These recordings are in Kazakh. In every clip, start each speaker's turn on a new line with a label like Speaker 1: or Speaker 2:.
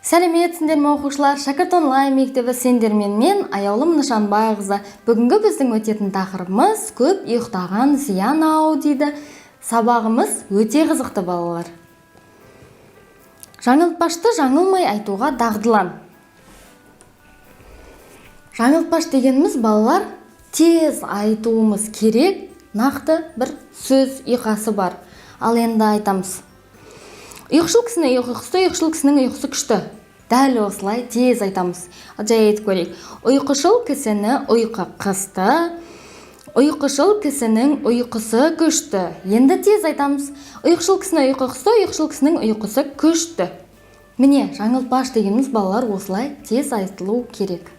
Speaker 1: Сәлеметсіңдер ме оқушылар, шәкірт онлайн мектебі сендермен мен Аяулым Нышанбайқызы. Бүгінгі біздің өтетін тақырыбымыз көп ұйықтаған зиян ау дейді. Сабағымыз өте қызықты балалар. Жаңылтпашты жаңылмай айтуға дағдылан. Жаңылтпаш дегеніміз балалар тез айтуымыз керек, нақты бір сөз ұйқасы бар. Ал енді айтамыз. Ұйқышыл кісінің ұйқысы, ұйқышыл кісінің ұйқысы күшті. Дәл осылай тез айтамыз. Жай айтып көрейік. Ұйқышыл кісіні ұйқы қысты, ұйқышыл кісінің ұйқысы күшті. Енді тез айтамыз. Ұйқышыл кісінің ұйқы қысты, ұйқышыл кісінің ұйқысы күшті. Міне, жаңылтпаш дегеніміз балалар осылай тез айтылу керек.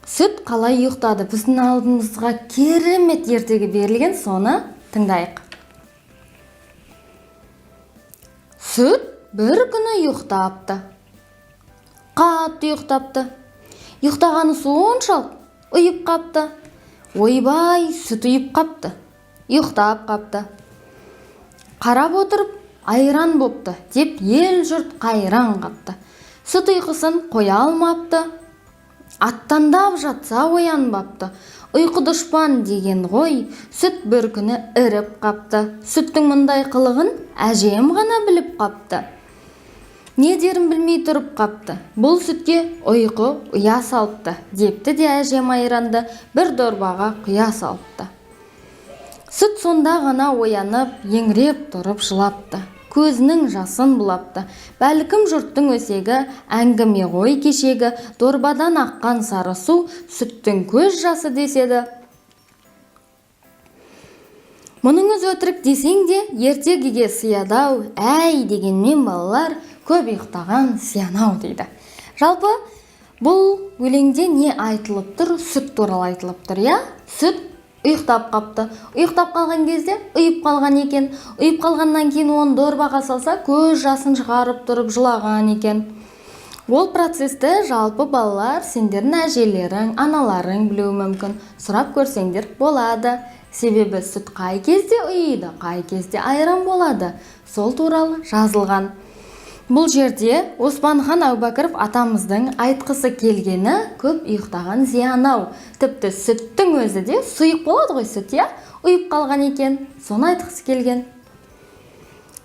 Speaker 1: Сүт қалай ұйықтады? Біздің алдымызға керемет ертегі берілген, соны тыңдайық. Сүт бір күні ұйықтапты. Қатты ұйықтапты. Ұйықтағаны соншалық ұйып қапты. Ойбай, сүт ұйып қапты. Ұйықтап қапты. Қарап отырып, айран бопты, деп ел жұрт қайран қапты. Сүт ұйқысын қоя алмапты. Аттандап жатса оянбапты. Ұйқы дұшпан деген ғой, сүт бір күні іріп қапты. Сүттің мұндай қылығын әжем ғана біліп қапты. Не дерін білмей тұрып қапты. Бұл сүтке ұйқы ұя салыпты, депті де әжем айранды бір дорбаға құя салыпты. Сүт сонда ғана оянып, еңіреп тұрып жылапты. Көзінің жасын бұлапты. Бәлкім жұрттың өсегі, әңгіме ғой кешегі, дорбадан аққан сары су, сүттің көз жасы деседі. Мұныңыз өтірік десең де, ертегіге сиядау, әй дегенмен балалар көп ұйықтаған сиянау дейді. Жалпы, бұл өлеңде не айтылып тұр? Сүт туралы айтылып тұр, я? Сүт ұйықтап қапты. Ұйықтап қалған кезде ұйып қалған екен. Ұйып қалғаннан кейін оны дорбаға салса, көз жасын шығарып тұрып жылаған екен. Ол процесті жалпы балалар сендердің әжелерің, аналарың білуі мүмкін. Сұрап көрсеңдер болады. Себебі сүт қай кезде ұйыды, қай кезде айран болады. Сол туралы жазылған. Бұл жерде Оспанхан Әубәкіров атамыздың айтқысы келгені көп ұйықтаған зиянау. Тіпті сүттің өзі де сұйық болады ғой сүт, я? Ұйып қалған екен, соны айтқысы келген.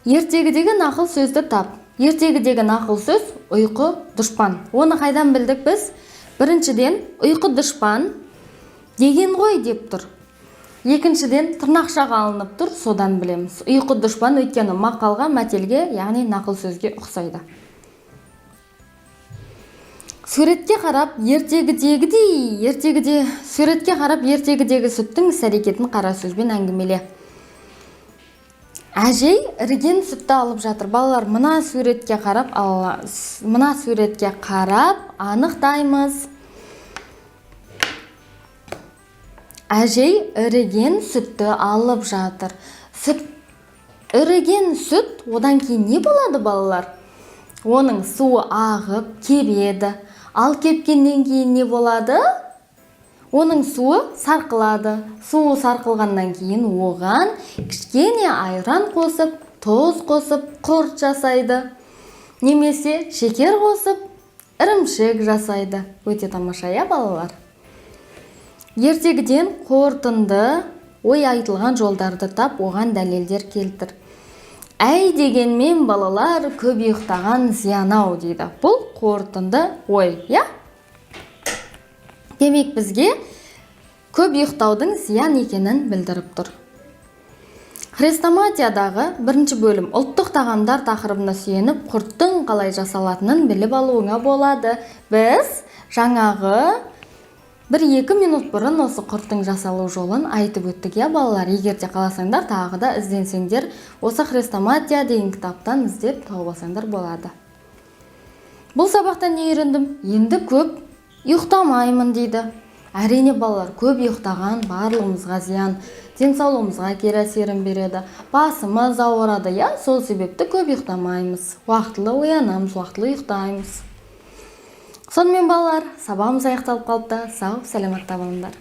Speaker 1: Ертегідегі нақыл сөзді тап. Ертегідегі нақыл сөз ұйқы дұшпан. Оны қайдан білдік біз? Біріншіден, ұйқы дұшпан деген ғой деп тұр. Екіншіден, тырнақшаға алынып тұр, содан білеміз. Ұйқы дұшпан өйткені мақалға, мәтелге, яғни нақыл сөзге ұқсайды. Суретке қарап, ертегідегі сүттің іс-әрекетін қара сөзбен әңгімеле. Әжей іріген сүтті алып жатыр. Балалар, мына суретке қарап анықтаймыз. Әжей іріген сүтті алып жатыр. Іріген сүт, одан кейін не болады балалар? Оның суы ағып, кебеді. Ал кепкеннен кейін не болады? Оның суы сарқылады. Суы сарқылғаннан кейін оған кішкене айран қосып, тұз қосып, құрт жасайды. Немесе шекер қосып, ірімшік жасайды. Өте тамаша, я балалар? Ертегіден қорытынды ой айтылған жолдарды тап, оған дәлелдер келтір. Әй дегенмен балалар көп ұйықтаған зиянау дейді. Бұл қорытынды ой, я? Демек бізге көп ұйықтаудың зиян екенін білдіріп тұр. Хрестоматиядағы бірінші бөлім ұлттық тағамдар тақырыбына сүйеніп, құрттың қалай жасалатынын біліп алуыңа болады. Біз жаңағы 1-2 минут бұрын осы құрттың жасалу жолын айтып өттік, я балалар? Егерде қаласаңдар, тағы да ізденсеңдер, осы хрестоматия деген кітаптан іздеп тауып алсаңдар болады. Бұл сабақтан не үйрендім? Енді көп ұйықтамаймын дейді. Әрине балалар, көп ұйықтаған барлығымызға зиян, денсаулығымызға кері әсерін береді. Басымыз ауырады, я? Сол себепті көп ұйықтамаймыз. Уақытылы оянамыз, уақытылы ұйықтаймыз. Сонымен балалар, сабағымыз аяқталып қалыпты. Сау, сәлемет болыңдар.